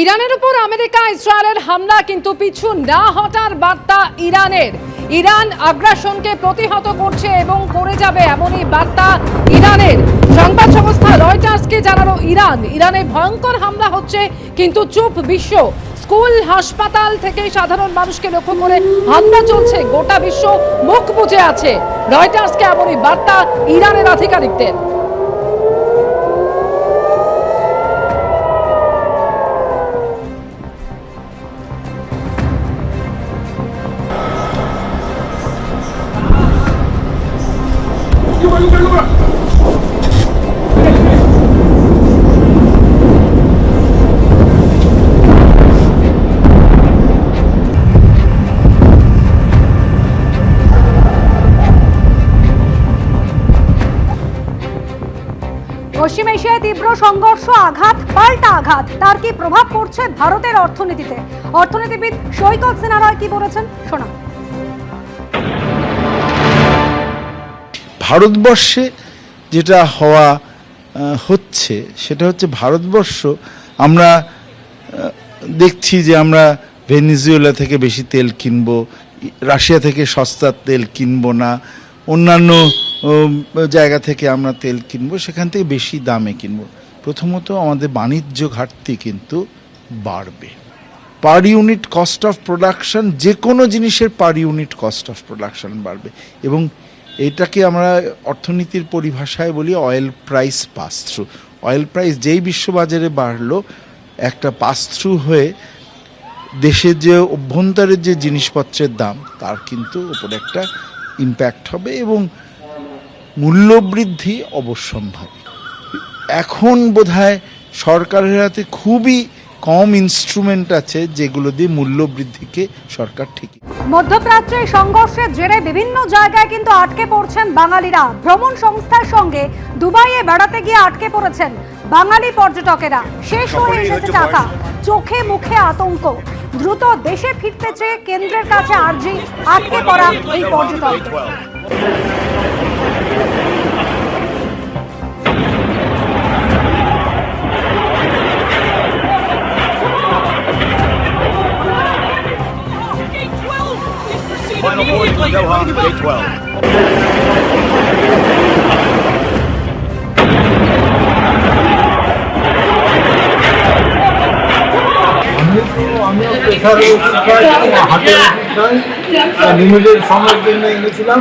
ইরানের উপর আমেরিকা ইসরায়েলের হামলা কিন্তু পিছু না হটার বার্তা ইরানের। ইরান আগ্রাসনকে প্রতিহত করছে এবং করে যাবে এমনই বার্তা ইরানের। সংবাদ সংস্থা রয়টার্সকে জানালো ইরানে ভয়ঙ্কর হামলা হচ্ছে কিন্তু চুপ বিশ্ব। স্কুল হাসপাতাল থেকে সাধারণ মানুষকে লক্ষ্য করে হামলা চলছে, গোটা বিশ্ব মুখ বুজে আছে। রয়টার্সকে এমনই বার্তা ইরানের আধিকারিকদের। পশ্চিম এশিয়ায় তীব্র সংঘর্ষ, আঘাত পাল্টা আঘাত, তার কি প্রভাব পড়ছে ভারতের অর্থনীতিতে? অর্থনীতিবিদ সৈকত সিনহা রয় কি বলেছেন শোনা। ভারতবর্ষে যেটা হচ্ছে সেটা হচ্ছে ভারতবর্ষ, আমরা দেখছি যে আমরা ভেনিজুয়েলা থেকে বেশি তেল কিনবো, রাশিয়া থেকে সস্তা তেল কিনবো না, অন্যান্য জায়গা থেকে আমরা তেল কিনবো, সেখান থেকে বেশি দামে কিনবো। প্রথমত আমাদের বাণিজ্য ঘাটতি কিন্তু বাড়বে। Per unit cost of production, যে কোনো জিনিসের per unit cost of production বাড়বে এবং এটাকে আমরা অর্থনীতির পরিভাষায় বলি oil price pass through. Oil price যেই বিশ্ববাজারে বাড়লো, একটা পাস থ্রু হয়ে দেশের যে অভ্যন্তরের যে জিনিসপত্রের দাম তার কিন্তু উপরে একটা ইম্প্যাক্ট হবে এবং মূল্যবৃদ্ধি অবশ্যম্ভাবী। এখন বোধহয় সরকারের হাতে খুবই কম ইনস্ট্রুমেন্ট আছে যেগুলো দিয়ে মূল্যবৃদ্ধিকে সরকার ঠিকই। মধ্যপ্রাচ্যে সংঘর্ষের জেরে বিভিন্ন জায়গায় কিন্তু আটকে পড়ছেন বাঙালিরা। ভ্রমণ সংস্থার সঙ্গে দুবাইয়ে বেড়াতে গিয়ে আটকে পড়েছেন বাঙালি পর্যটকেরা। শেষ হয়ে এসেছে টাকা, চোখে মুখে আতঙ্ক। দ্রুত দেশে ফিরতে চেয়ে কেন্দ্রের কাছে আর্জি আটকে পড়া এই পর্যটকদের। Final boarding will go on Gate 12. আমিও প্রেশারে হাটে লিমিটেড সময়ের জন্য এনেছিলাম,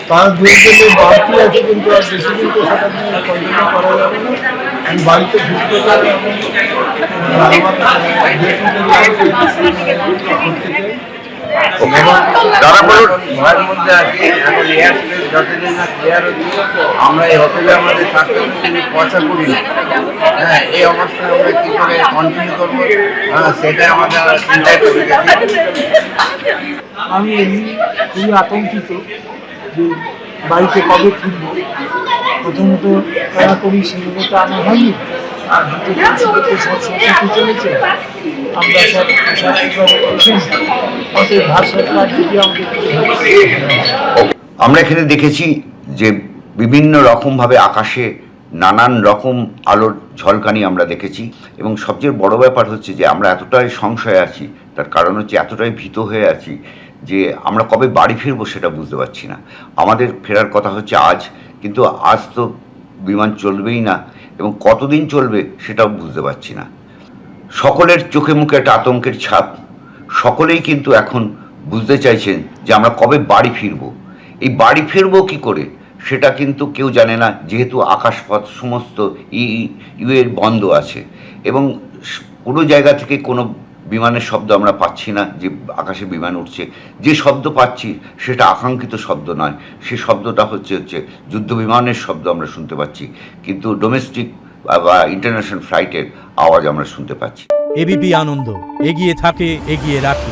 তার দুজনে বাড়তি আছে কিন্তু আর বেশি দিন তো সেটা নিয়ে কন্টিনিউ করা যাবে না। আমি বাড়িতে ঢুকতে চাই এবং ভয়ের মধ্যে আছি। এখন এয়ারস্পেস যতদিন না ক্লিয়ার হচ্ছে, আমরা এই হোটেলে আমাদের থাকতে পয়সা করি না। হ্যাঁ, এই অবস্থায় আমরা কী করে কন্টিনিউ করবো, সেটাই আমাদের চিন্তায় করে গেছে। আমি খুবই আতঙ্কিত যে বাড়িতে কবে ফিরব। প্রথমত তারা করি সেগুলো তো আনা হয়নি, আর হাতে করতে সব সরস্বতী চলেছে। আমরা সব অতএব ভারত সরকার যদি আমাদের আমরা এখানে দেখেছি যে বিভিন্ন রকমভাবে আকাশে নানান রকম আলোর ঝলকানি আমরা দেখেছি এবং সবচেয়ে বড় ব্যাপার হচ্ছে যে আমরা এতটাই সংশয়ে আছি, তার কারণ হচ্ছে এতটাই ভীত হয়ে আছি যে আমরা কবে বাড়ি ফিরবো সেটা বুঝতে পারছি না। আমাদের ফেরার কথা হচ্ছে আজ, কিন্তু আজ তো বিমান চলবেই না এবং কতদিন চলবে সেটাও বুঝতে পারছি না। সকলের চোখে মুখে একটা আতঙ্কের ছাপ। সকলেই কিন্তু এখন বুঝতে চাইছেন যে আমরা কবে বাড়ি ফিরব। এই বাড়ি ফিরব কী করে সেটা কিন্তু কেউ জানে না, যেহেতু আকাশপথ সমস্ত ইউএর বন্ধ আছে এবং কোনো জায়গা থেকে কোনো বিমানের শব্দ আমরা পাচ্ছি না যে আকাশে বিমান উঠছে। যে শব্দ পাচ্ছি সেটা আকাঙ্ক্ষিত শব্দ নয়, সে শব্দটা হচ্ছে যুদ্ধ বিমানের শব্দ আমরা শুনতে পাচ্ছি, কিন্তু ডোমেস্টিক বা ইন্টারন্যাশনাল ফ্লাইটের আওয়াজ আমরা শুনতে পাচ্ছি। এবিপি আনন্দ, এগিয়ে থাকে, এগিয়ে রাখে।